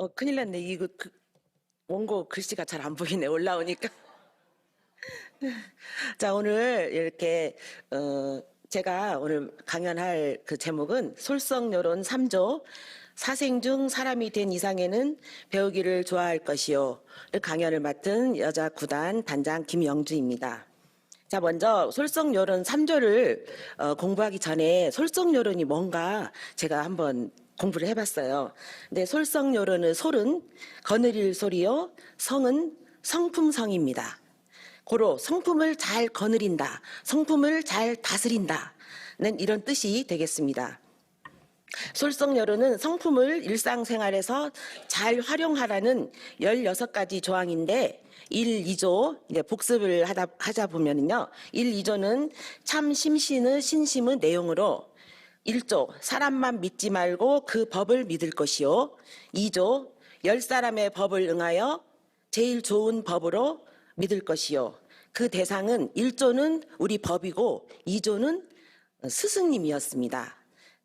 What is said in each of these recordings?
큰일 났네. 이거 원고 글씨가 잘 안 보이네. 올라오니까. 자, 오늘 이렇게 제가 오늘 강연할 그 제목은 솔성요론 3조 사생 중 사람이 된 이상에는 배우기를 좋아할 것이요. 강연을 맡은 여자 구단 단장 김영주입니다. 자, 먼저 솔성요론 3조를 공부하기 전에 솔성요론이 뭔가 제가 한번 공부를 해봤어요. 근데 솔성요론의 솔은 거느릴 소리요, 성은 성품성입니다. 고로 성품을 잘 거느린다, 성품을 잘 다스린다는 이런 뜻이 되겠습니다. 솔성요론은 성품을 일상생활에서 잘 활용하라는 16가지 조항인데 1, 2조 이제 복습을 하자 보면은요. 1, 2조는 참 심신의 신심의 내용으로 1조 사람만 믿지 말고 그 법을 믿을 것이요. 2조 10사람의 법을 응하여 제일 좋은 법으로 믿을 것이요. 그 대상은 1조는 우리 법이고 2조는 스승님이었습니다.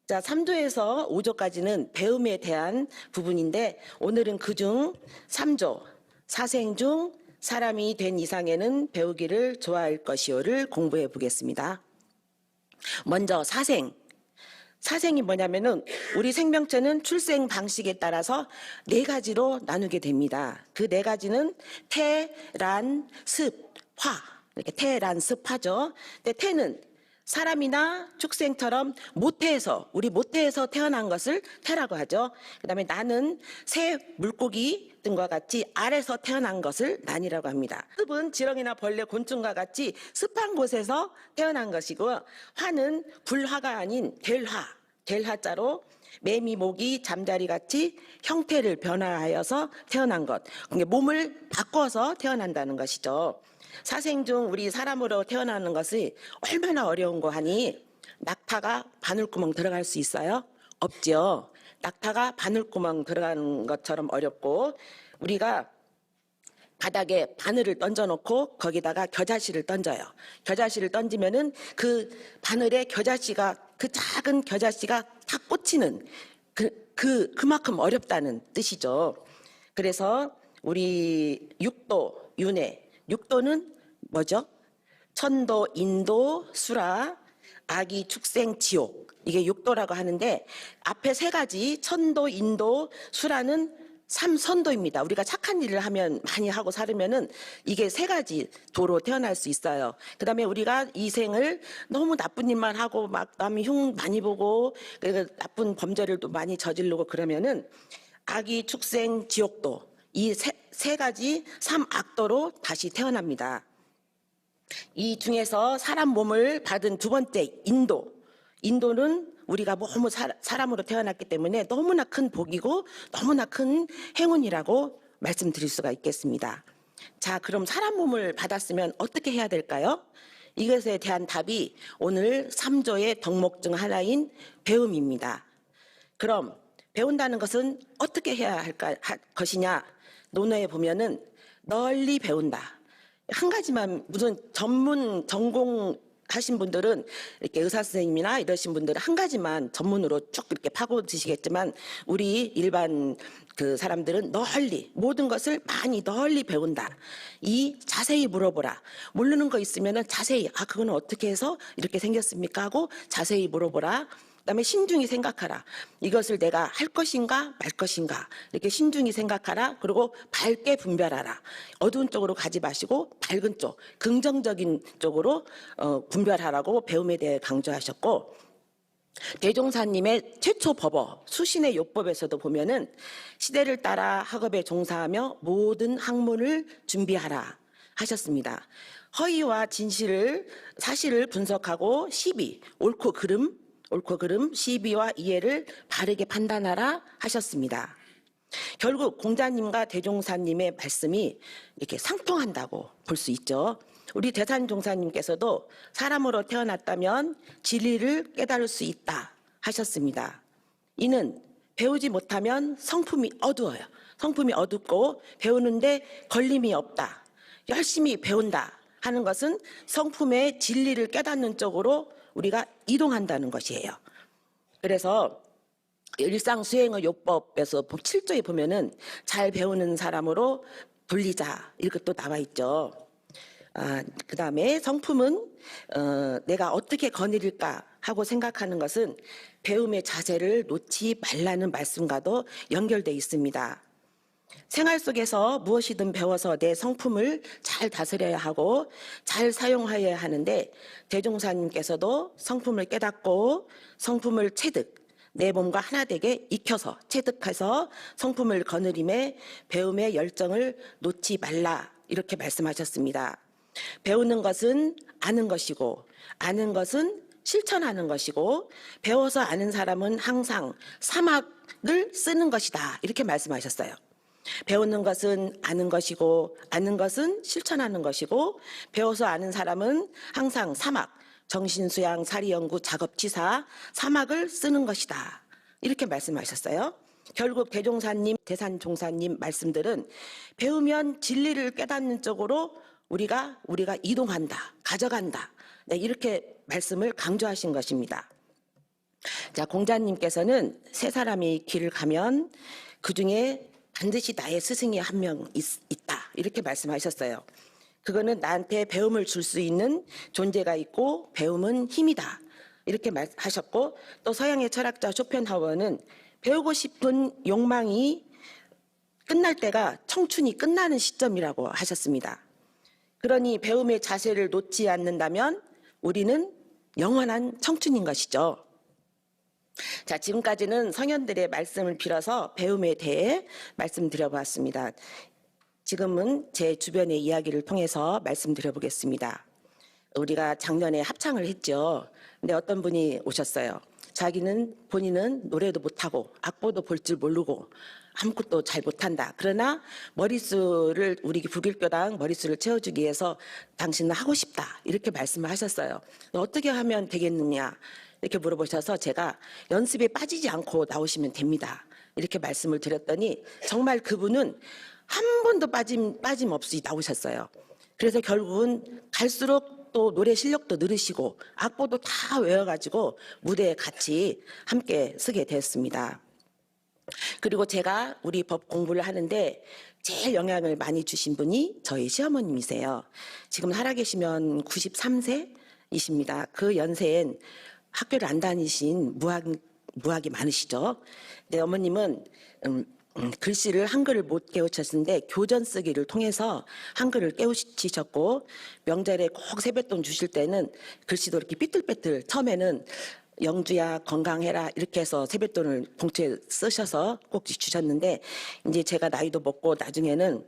자, 3조에서 5조까지는 배움에 대한 부분인데 오늘은 그중 3조 사생 중 사람이 된 이상에는 배우기를 좋아할 것이요를 공부해 보겠습니다. 먼저 사생. 사생이 뭐냐면은 우리 생명체는 출생 방식에 따라서 4가지로 나누게 됩니다. 그 4가지는 태, 란, 습, 화. 이렇게 태, 란, 습, 화죠. 근데 태는 사람이나 축생처럼 모태에서 우리 모태에서 태어난 것을 태라고 하죠. 그다음에 난은 새, 물고기 등과 같이 알에서 태어난 것을 난이라고 합니다. 습은 지렁이나 벌레, 곤충과 같이 습한 곳에서 태어난 것이고 화는 불화가 아닌 될화, 될화자로 매미, 모기, 잠자리 같이 형태를 변화하여서 태어난 것. 그러니까 몸을 바꿔서 태어난다는 것이죠. 사생 중 우리 사람으로 태어나는 것이 얼마나 어려운 거 하니 낙타가 바늘구멍 들어갈 수 있어요? 없죠. 낙타가 바늘구멍 들어가는 것처럼 어렵고 우리가 바닥에 바늘을 던져놓고 거기다가 겨자씨를 던져요. 겨자씨를 던지면은 그 바늘에 겨자씨가 그 작은 겨자씨가 탁 꽂히는 그만큼 어렵다는 뜻이죠. 그래서 우리 육도, 윤회, 육도는 뭐죠? 천도, 인도, 수라, 아기, 축생, 지옥. 이게 육도라고 하는데 앞에 3가지 천도, 인도, 수라는 3선도입니다. 우리가 착한 일을 하면 많이 하고 살으면은 이게 3가지 도로 태어날 수 있어요. 그다음에 우리가 이 생을 너무 나쁜 일만 하고 막 남이 흉 많이 보고 나쁜 범죄를 또 많이 저지르고 그러면은 아기, 축생, 지옥도 이 세 가지 3악도로 다시 태어납니다. 이 중에서 사람 몸을 받은 2번째 인도는 우리가 너무 사람으로 태어났기 때문에 너무나 큰 복이고 너무나 큰 행운이라고 말씀드릴 수가 있겠습니다. 자, 그럼 사람 몸을 받았으면 어떻게 해야 될까요? 이것에 대한 답이 오늘 3조의 덕목 중 하나인 배움입니다. 그럼 배운다는 것은 어떻게 해야 할 것이냐? 논어에 보면은 널리 배운다. 한 가지만 무슨 전공 하신 분들은 이렇게 의사 선생님이나 이러신 분들은 한 가지만 전문으로 쭉 이렇게 파고드시겠지만 우리 일반 그 사람들은 널리 모든 것을 많이 널리 배운다. 이 자세히 물어보라. 모르는 거 있으면은 자세히 그거는 어떻게 해서 이렇게 생겼습니까 하고 자세히 물어보라. 그다음에 신중히 생각하라. 이것을 내가 할 것인가 말 것인가 이렇게 신중히 생각하라. 그리고 밝게 분별하라. 어두운 쪽으로 가지 마시고 밝은 쪽, 긍정적인 쪽으로 분별하라고 배움에 대해 강조하셨고 대종사님의 최초 법어 수신의 요법에서도 보면은 시대를 따라 학업에 종사하며 모든 학문을 준비하라 하셨습니다. 허위와 진실을 사실을 분석하고 시비, 옳고 그름, 시비와 이해를 바르게 판단하라 하셨습니다. 결국 공자님과 대종사님의 말씀이 이렇게 상통한다고 볼 수 있죠. 우리 대산종사님께서도 사람으로 태어났다면 진리를 깨달을 수 있다 하셨습니다. 이는 배우지 못하면 성품이 어두워요. 성품이 어둡고 배우는데 걸림이 없다. 열심히 배운다 하는 것은 성품의 진리를 깨닫는 쪽으로 우리가 이동한다는 것이에요. 그래서 일상 수행의 요법에서 7조에 보면은 잘 배우는 사람으로 불리자 이렇게 또 나와 있죠. 그다음에 성품은 내가 어떻게 거느릴까 하고 생각하는 것은 배움의 자세를 놓지 말라는 말씀과도 연결돼 있습니다. 생활 속에서 무엇이든 배워서 내 성품을 잘 다스려야 하고 잘 사용하여야 하는데 대종사님께서도 성품을 깨닫고 성품을 체득, 내 몸과 하나 되게 익혀서 체득해서 성품을 거느림에 배움의 열정을 놓지 말라 이렇게 말씀하셨습니다. 배우는 것은 아는 것이고 아는 것은 실천하는 것이고 배워서 아는 사람은 항상 사막을 쓰는 것이다 이렇게 말씀하셨어요. 배우는 것은 아는 것이고 아는 것은 실천하는 것이고 배워서 아는 사람은 항상 사막, 정신수양, 사리연구, 작업치사, 사막을 쓰는 것이다. 이렇게 말씀하셨어요. 결국 대종사님, 대산종사님 말씀들은 배우면 진리를 깨닫는 쪽으로 우리가 이동한다, 가져간다. 네, 이렇게 말씀을 강조하신 것입니다. 자, 공자님께서는 세 사람이 길을 가면 그중에 반드시 나의 스승이 한 명 있다. 이렇게 말씀하셨어요. 그거는 나한테 배움을 줄 수 있는 존재가 있고 배움은 힘이다. 이렇게 말하셨고 또 서양의 철학자 쇼펜하우어는 배우고 싶은 욕망이 끝날 때가 청춘이 끝나는 시점이라고 하셨습니다. 그러니 배움의 자세를 놓지 않는다면 우리는 영원한 청춘인 것이죠. 자, 지금까지는 성현들의 말씀을 빌어서 배움에 대해 말씀드려보았습니다. 지금은 제 주변의 이야기를 통해서 말씀드려보겠습니다. 우리가 작년에 합창을 했죠. 근데 어떤 분이 오셨어요. 본인은 노래도 못하고 악보도 볼 줄 모르고 아무것도 잘 못한다. 그러나 머릿수를 우리 북일교당 머릿수를 채워주기 위해서 당신은 하고 싶다. 이렇게 말씀을 하셨어요. 어떻게 하면 되겠느냐. 이렇게 물어보셔서 제가 연습에 빠지지 않고 나오시면 됩니다. 이렇게 말씀을 드렸더니 정말 그분은 한 번도 빠짐없이 나오셨어요. 그래서 결국은 갈수록 또 노래 실력도 늘으시고 악보도 다 외워가지고 무대에 같이 함께 서게 되었습니다. 그리고 제가 우리 법 공부를 하는데 제일 영향을 많이 주신 분이 저희 시어머님이세요. 지금 살아계시면 93세이십니다. 그 연세엔 학교를 안 다니신 무학이 많으시죠. 네, 어머님은 글씨를 한글을 못 깨우쳤는데 교전 쓰기를 통해서 한글을 깨우치셨고 명절에 꼭 세뱃돈 주실 때는 글씨도 이렇게 삐뚤빼뚤 처음에는 영주야 건강해라 이렇게 해서 세뱃돈을 봉투에 쓰셔서 꼭 주셨는데 이제 제가 나이도 먹고 나중에는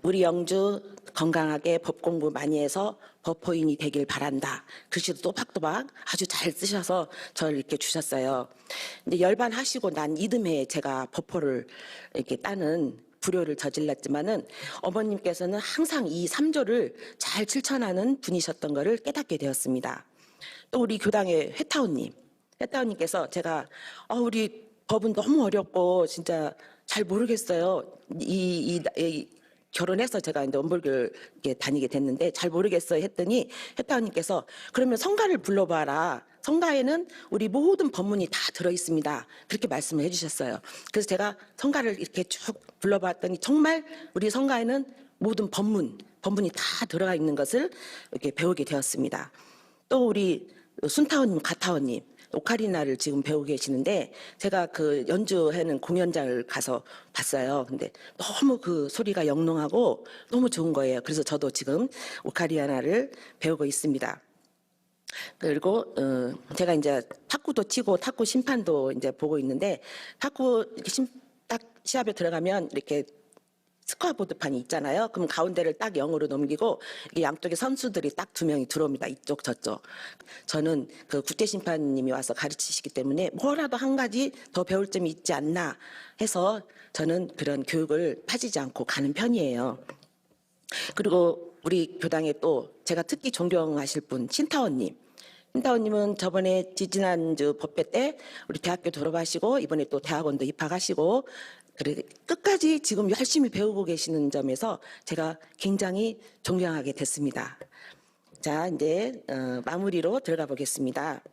우리 영주 건강하게 법 공부 많이 해서 법호인이 되길 바란다. 글씨도 또박또박 아주 잘 쓰셔서 저를 이렇게 주셨어요. 근데 열반하시고 난 이듬해에 제가 법호를 이렇게 따는 불효를 저질렀지만은 어머님께서는 항상 이 3조를 잘 실천하는 분이셨던 것을 깨닫게 되었습니다. 또 우리 교당의 회타원님께서 제가 우리 법은 너무 어렵고 진짜 잘 모르겠어요. 결혼해서 제가 이제 원불교를 다니게 됐는데 잘 모르겠어요 했더니 회타원님께서 그러면 성가를 불러봐라. 성가에는 우리 모든 법문이 다 들어있습니다. 그렇게 말씀을 해주셨어요. 그래서 제가 성가를 이렇게 쭉 불러봤더니 정말 우리 성가에는 모든 법문이 다 들어가 있는 것을 이렇게 배우게 되었습니다. 또 우리 순타원님, 가타원님 오카리나를 지금 배우고 계시는데 제가 그 연주하는 공연장을 가서 봤어요. 근데 너무 그 소리가 영롱하고 너무 좋은 거예요. 그래서 저도 지금 오카리나를 배우고 있습니다. 그리고 제가 이제 탁구도 치고 탁구 심판도 이제 보고 있는데 탁구 이렇게 딱 시합에 들어가면 이렇게 스코어보드판이 있잖아요. 그럼 가운데를 딱 0으로 넘기고 양쪽에 선수들이 딱 2명이 들어옵니다. 이쪽 저쪽. 저는 그 국제심판님이 와서 가르치시기 때문에 뭐라도 한 가지 더 배울 점이 있지 않나 해서 저는 그런 교육을 빠지지 않고 가는 편이에요. 그리고 우리 교당에 또 제가 특히 존경하실 분 신타원님. 신타원님은 저번에 지지난주 법회 때 우리 대학교 졸업하시고 이번에 또 대학원도 입학하시고 끝까지 지금 열심히 배우고 계시는 점에서 제가 굉장히 존경하게 됐습니다. 자, 이제 마무리로 들어가 보겠습니다.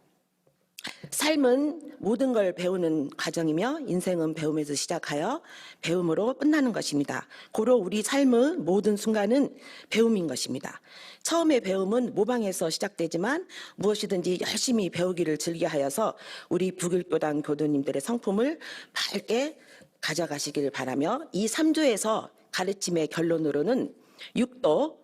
삶은 모든 걸 배우는 과정이며 인생은 배움에서 시작하여 배움으로 끝나는 것입니다. 고로 우리 삶의 모든 순간은 배움인 것입니다. 처음에 배움은 모방에서 시작되지만 무엇이든지 열심히 배우기를 즐겨하여서 우리 북일교단 교도님들의 성품을 밝게 가져가시길 바라며, 이 3조에서 가르침의 결론으로는 육도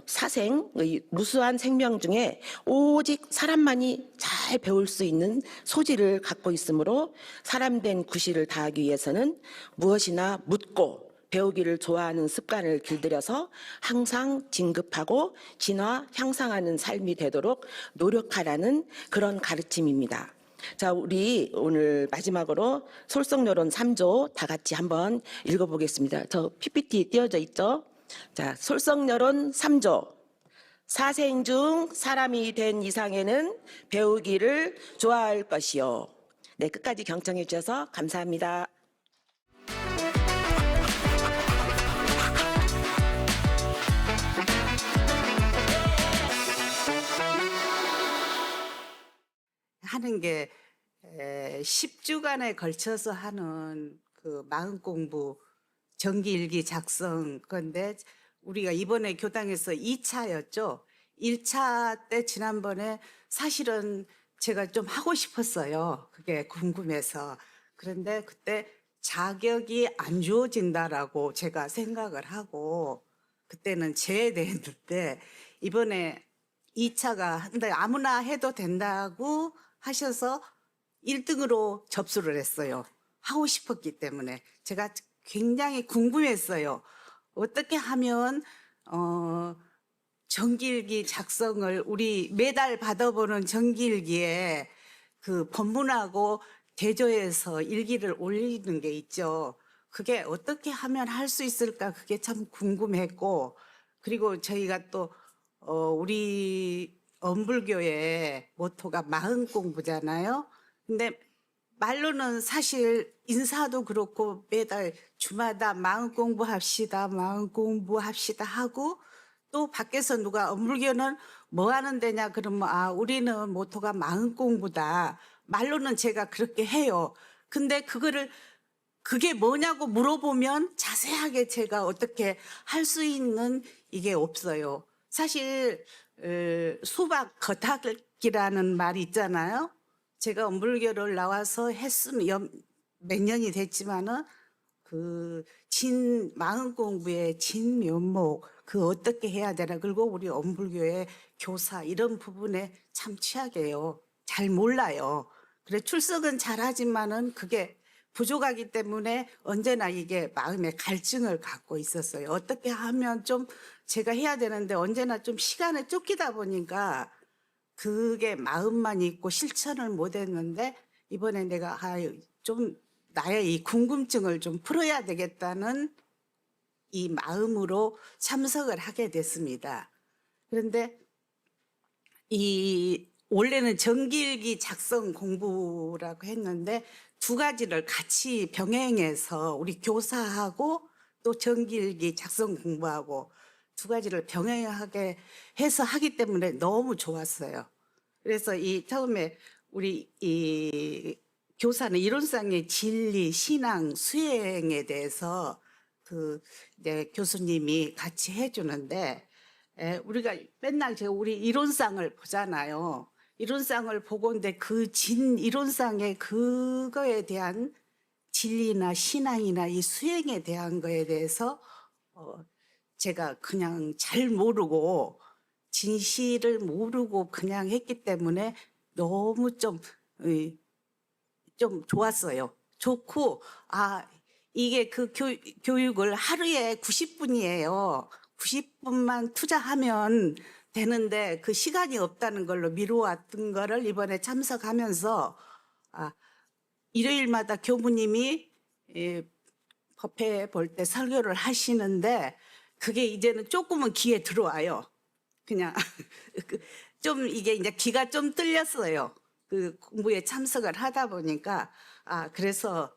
사생의 무수한 생명 중에 오직 사람만이 잘 배울 수 있는 소질을 갖고 있으므로 사람된 구실을 다하기 위해서는 무엇이나 묻고 배우기를 좋아하는 습관을 길들여서 항상 진급하고 진화 향상하는 삶이 되도록 노력하라는 그런 가르침입니다. 자, 우리 오늘 마지막으로 솔성요론 3조 다 같이 한번 읽어보겠습니다. 저 PPT 띄어져 있죠? 자, 솔성요론 3조. 사생 중 사람이 된 이상에는 배우기를 좋아할 것이요. 네, 끝까지 경청해 주셔서 감사합니다. 하는 게 10주간에 걸쳐서 하는 그 마음 공부 정기일기 작성 건데, 우리가 이번에 교당에서 2차였죠. 1차 때 지난번에 사실은 제가 좀 하고 싶었어요. 그게 궁금해서. 그런데 그때 자격이 안 주어진다라고 제가 생각을 하고 그때는 제외됐는데, 이번에 2차가 근데 아무나 해도 된다고 하셔서 1등으로 접수를 했어요. 하고 싶었기 때문에. 제가 굉장히 궁금했어요. 어떻게 하면 정기일기 작성을, 우리 매달 받아보는 정기일기에 그 법문하고 대조해서 일기를 올리는 게 있죠. 그게 어떻게 하면 할 수 있을까, 그게 참 궁금했고, 그리고 저희가 또 우리 엄불교의 모토가 마음 공부잖아요. 근데 말로는 사실 인사도 그렇고 매달 주마다 마음 공부합시다, 마음 공부합시다 하고, 또 밖에서 누가 엄불교는 뭐 하는 데냐 그러면 우리는 모토가 마음 공부다. 말로는 제가 그렇게 해요. 근데 그게 뭐냐고 물어보면 자세하게 제가 어떻게 할 수 있는 이게 없어요. 사실 수박 겉핥기라는 말이 있잖아요. 제가 엄불교를 나와서 했으면 몇 년이 됐지만은 그 마음 공부의 진면목, 그 어떻게 해야 되나, 그리고 우리 엄불교의 교사 이런 부분에 참 취약해요. 잘 몰라요. 그래 출석은 잘하지만은 그게 부족하기 때문에 언제나 이게 마음의 갈증을 갖고 있었어요. 어떻게 하면 좀 제가 해야 되는데 언제나 좀 시간에 쫓기다 보니까 그게 마음만 있고 실천을 못 했는데, 이번에 내가 좀 나의 이 궁금증을 좀 풀어야 되겠다는 이 마음으로 참석을 하게 됐습니다. 그런데 원래는 정기일기 작성 공부라고 했는데 두 가지를 같이 병행해서 우리 교사하고 또 정기일기 작성 공부하고 두 가지를 병행하게 해서 하기 때문에 너무 좋았어요. 그래서 처음에 우리 이 교사는 이론상의 진리, 신앙, 수행에 대해서 이제 교수님이 같이 해주는데, 우리가 맨날 우리 이론상을 보잖아요. 이론상을 보고, 근데 이론상의 그거에 대한 진리나 신앙이나 이 수행에 대한 거에 대해서 제가 그냥 잘 모르고 진실을 모르고 그냥 했기 때문에 너무 좀 좋았어요. 좋고, 이게 그 교육을 하루에 90분이에요. 90분만 투자하면 되는데 그 시간이 없다는 걸로 미루었던 거를 이번에 참석하면서, 일요일마다 교부님이 법회 볼 때 설교를 하시는데 그게 이제는 조금은 귀에 들어와요. 그냥 좀 이게 이제 귀가 좀 뚫렸어요. 그 공부에 참석을 하다 보니까 그래서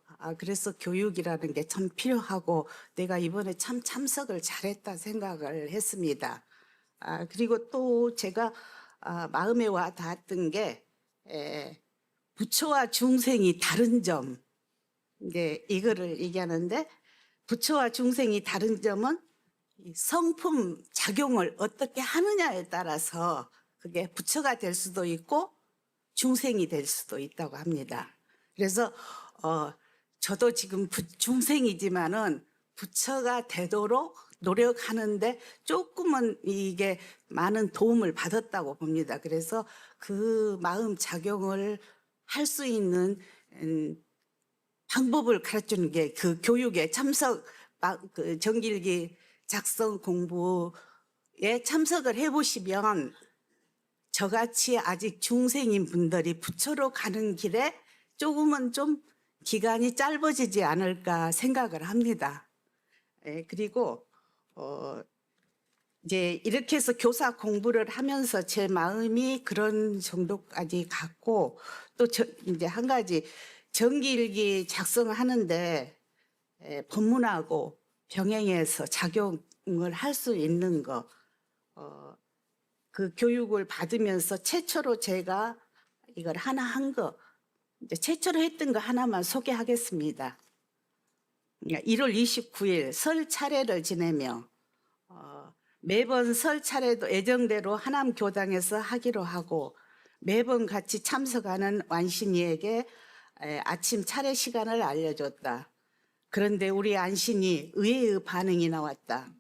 교육이라는 게 참 필요하고 내가 이번에 참 참석을 잘했다 생각을 했습니다. 그리고 또 제가 마음에 와 닿았던 게 부처와 중생이 다른 점, 이제 이거를 얘기하는데, 부처와 중생이 다른 점은 이 성품 작용을 어떻게 하느냐에 따라서 그게 부처가 될 수도 있고 중생이 될 수도 있다고 합니다. 그래서 저도 지금 중생이지만은 부처가 되도록 노력하는데 조금은 이게 많은 도움을 받았다고 봅니다. 그래서 그 마음 작용을 할 수 있는 방법을 가르치는 게 그 교육에 그 정기일기 작성 공부에 참석을 해보시면 저같이 아직 중생인 분들이 부처로 가는 길에 조금은 좀 기간이 짧아지지 않을까 생각을 합니다. 그리고 이제 이렇게 해서 교사 공부를 하면서 제 마음이 그런 정도까지 갔고, 또 이제 한 가지 정기일기 작성하는데 법문하고 병행해서 작용을 할 수 있는 거, 그 교육을 받으면서 최초로 제가 이걸 하나 한 거, 이제 최초로 했던 거 하나만 소개하겠습니다. 1월 29일 설 차례를 지내며 매번 설 차례도 예정대로 하남교당에서 하기로 하고 매번 같이 참석하는 완신이에게 아침 차례 시간을 알려줬다. 그런데 우리 안신이 의외의 반응이 나왔다.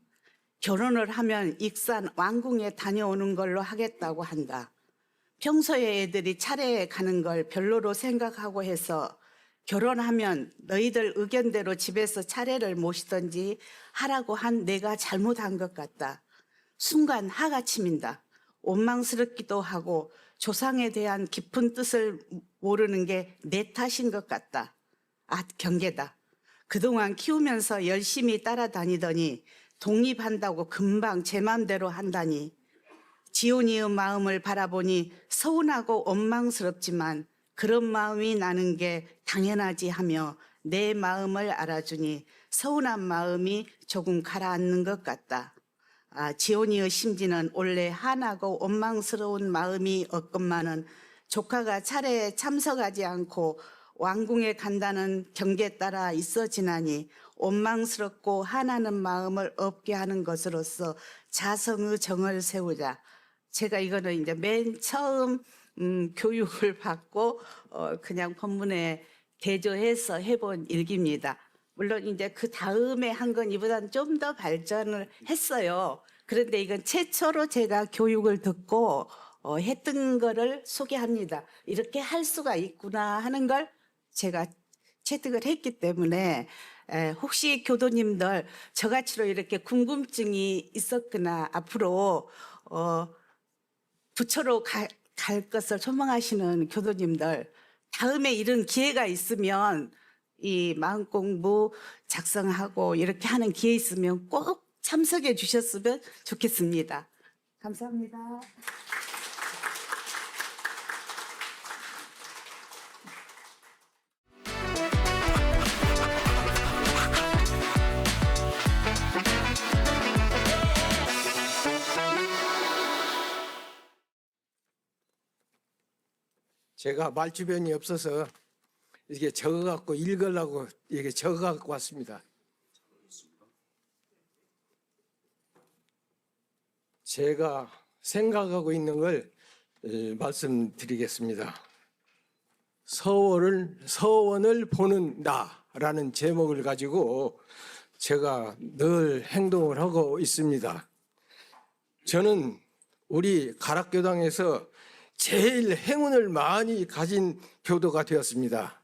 결혼을 하면 익산 왕궁에 다녀오는 걸로 하겠다고 한다. 평소에 애들이 차례에 가는 걸 별로로 생각하고 해서 결혼하면 너희들 의견대로 집에서 차례를 모시던지 하라고 한 내가 잘못한 것 같다. 순간 화가 치민다. 원망스럽기도 하고 조상에 대한 깊은 뜻을 모르는 게 내 탓인 것 같다. 경계다. 그동안 키우면서 열심히 따라다니더니 독립한다고 금방 제 맘대로 한다니. 지온이의 마음을 바라보니 서운하고 원망스럽지만 그런 마음이 나는 게 당연하지 하며 내 마음을 알아주니 서운한 마음이 조금 가라앉는 것 같다. 지온이의 심지는 원래 한하고 원망스러운 마음이 없건만은 조카가 차례에 참석하지 않고 왕궁에 간다는 경계에 따라 있어지나니 원망스럽고 화나는 마음을 없게 하는 것으로서 자성의 정을 세우자. 제가 이거는 이제 맨 처음 교육을 받고 그냥 법문에 대조해서 해본 일기입니다. 물론 이제 그 다음에 한 건 이보다는 좀 더 발전을 했어요. 그런데 이건 최초로 제가 교육을 듣고 했던 거를 소개합니다. 이렇게 할 수가 있구나 하는 걸 제가 체득을 했기 때문에 혹시 교도님들 저같이로 이렇게 궁금증이 있었거나 앞으로 부처로 갈 것을 소망하시는 교도님들 다음에 이런 기회가 있으면 이 마음공부 작성하고 이렇게 하는 기회 있으면 꼭 참석해 주셨으면 좋겠습니다. 감사합니다. 제가 말주변이 없어서 이게 적어갖고 읽으려고 이게 적어갖고 왔습니다. 제가 생각하고 있는 걸 말씀드리겠습니다. 서원을 보는 나라는 제목을 가지고 제가 늘 행동을 하고 있습니다. 저는 우리 가락교당에서 제일 행운을 많이 가진 교도가 되었습니다.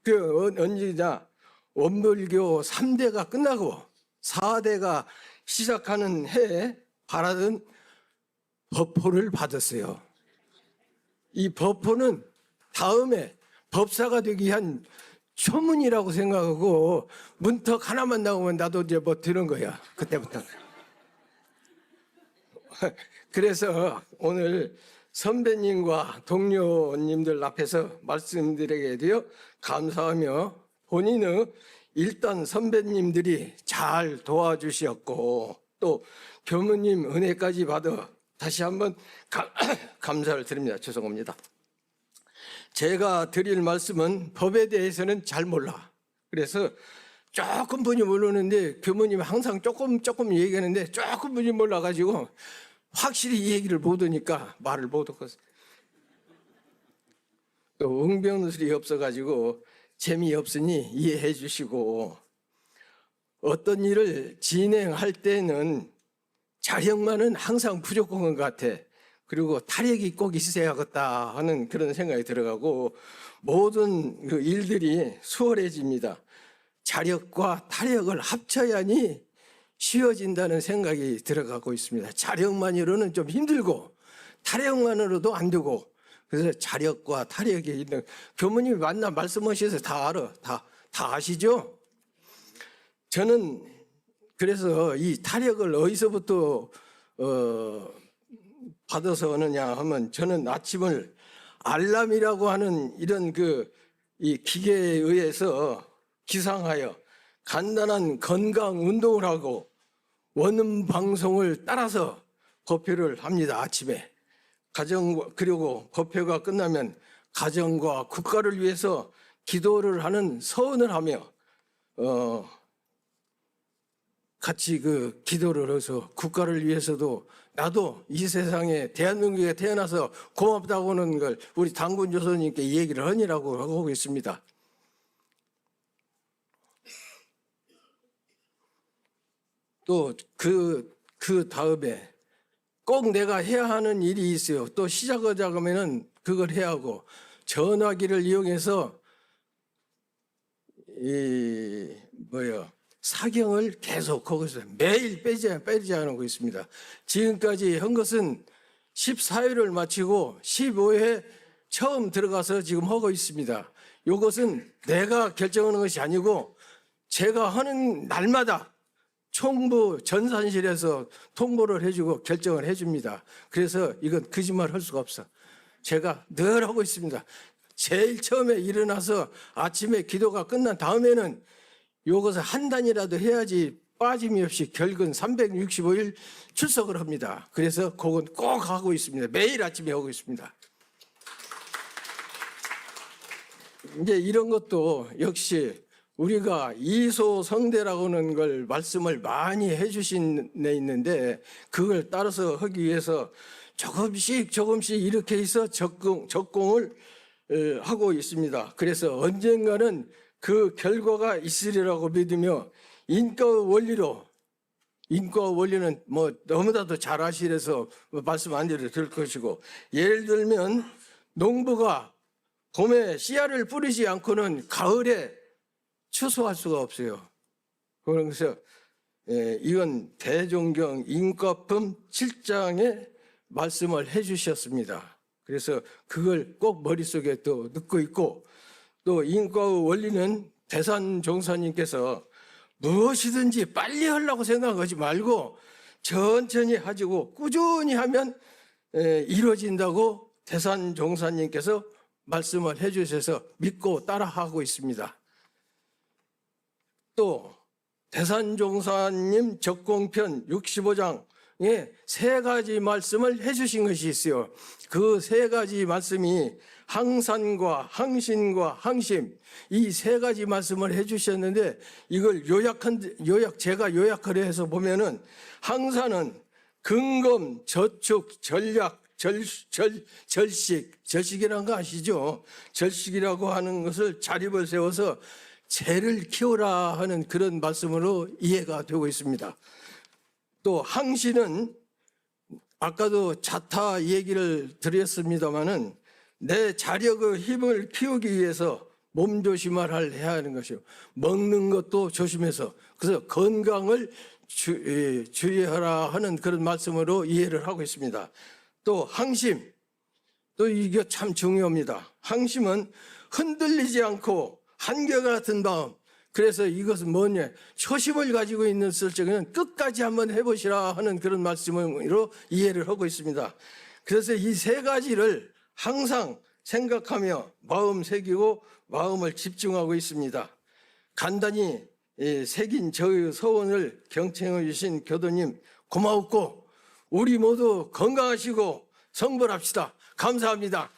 그 언제냐, 원불교 3대가 끝나고 4대가 시작하는 해에 바라던 법호를 받았어요. 이 법호는 다음에 법사가 되기 위한 초문이라고 생각하고 문턱 하나만 나오면 나도 이제 뭐 되는 거야. 그때부터. 그래서 오늘 선배님과 동료님들 앞에서 말씀드리게 되어 감사하며 본인은 일단 선배님들이 잘 도와주셨고 또 교무님 은혜까지 받아 다시 한번 감사를 드립니다. 죄송합니다. 제가 드릴 말씀은 법에 대해서는 잘 몰라. 그래서 조금 분이 모르는데 교무님이 항상 조금 얘기하는데 조금 분이 몰라가지고 확실히 이 얘기를 못 하니까 말을 못 하겠어요. 또 응병술이 없어가지고 재미없으니 이해해 주시고, 어떤 일을 진행할 때는 자력만은 항상 부족한 것 같아. 그리고 타력이 꼭 있어야겠다 하는 그런 생각이 들어가고, 모든 그 일들이 수월해집니다. 자력과 타력을 합쳐야니 쉬워진다는 생각이 들어가고 있습니다. 자력만으로는 좀 힘들고 타력만으로도 안 되고, 그래서 자력과 타력이 있는, 교무님이 만나 말씀하셔서 다 알아. 다 아시죠? 저는 그래서 이 타력을 어디서부터 받아서 오느냐 하면, 저는 아침을 알람이라고 하는 이런 이 기계에 의해서 기상하여 간단한 건강 운동을 하고 원음 방송을 따라서 법회를 합니다. 아침에 그리고 법회가 끝나면 가정과 국가를 위해서 기도를 하는 서원을 하며 같이 기도를 해서 국가를 위해서도, 나도 이 세상에 대한민국에 태어나서 고맙다고 하는 걸 우리 당군 조선님께 이 얘기를 하니라고 하고 있습니다. 또 그 다음에 꼭 내가 해야 하는 일이 있어요. 또 시작하자 그러면은 그걸 해야 하고, 전화기를 이용해서 사경을 계속 거기서 매일 빼지 않고 있습니다. 지금까지 한 것은 14회를 마치고 15회 처음 들어가서 지금 하고 있습니다. 이것은 내가 결정하는 것이 아니고 제가 하는 날마다 총부 전산실에서 통보를 해주고 결정을 해줍니다. 그래서 이건 거짓말 할 수가 없어. 제가 늘 하고 있습니다. 제일 처음에 일어나서 아침에 기도가 끝난 다음에는 이것을 한 단이라도 해야지 빠짐이 없이 결근 365일 출석을 합니다. 그래서 그건 꼭 하고 있습니다. 매일 아침에 하고 있습니다. 이제 이런 것도 역시 우리가 이소성대라고 하는 걸 말씀을 많이 해주신 데 있는데, 그걸 따라서 하기 위해서 조금씩 이렇게 해서 적공을 하고 있습니다. 그래서 언젠가는 그 결과가 있으리라고 믿으며, 인과의 원리는 뭐 너무나도 잘 아시려서 말씀 안 드려도 될 것이고, 예를 들면 농부가 봄에 씨알을 뿌리지 않고는 가을에 추수할 수가 없어요. 그래서 이건 대종경 인과품 7장에 말씀을 해주셨습니다. 그래서 그걸 꼭 머릿속에 또 넣고 있고, 또 인과의 원리는 대산종사님께서 무엇이든지 빨리 하려고 생각하지 말고 천천히 하시고 꾸준히 하면 이루어진다고 대산종사님께서 말씀을 해주셔서 믿고 따라하고 있습니다. 또 대산종사님 적공편 65장에 3가지 말씀을 해주신 것이 있어요. 그 3가지 말씀이 항산과 항신과 항심, 이 3가지 말씀을 해주셨는데, 이걸 제가 요약을 해서 보면은, 항산은 근검, 저축, 전략, 절식이라는 거 아시죠? 절식이라고 하는 것을 자립을 세워서 재를 키우라 하는 그런 말씀으로 이해가 되고 있습니다. 또 항신은 아까도 자타 얘기를 드렸습니다마는 내 자력의 힘을 키우기 위해서 몸조심을 해야 하는 것이요. 먹는 것도 조심해서, 그래서 건강을 주의하라 하는 그런 말씀으로 이해를 하고 있습니다. 또 항심, 또 이게 참 중요합니다. 항심은 흔들리지 않고 한결같은 마음. 그래서 이것은 뭐냐, 초심을 가지고 있는 적에는 끝까지 한번 해보시라 하는 그런 말씀으로 이해를 하고 있습니다. 그래서 이 3가지를 항상 생각하며 마음 새기고 마음을 집중하고 있습니다. 간단히 새긴 저의 서원을 경청해 주신 교도님 고마웠고, 우리 모두 건강하시고 성불합시다. 감사합니다.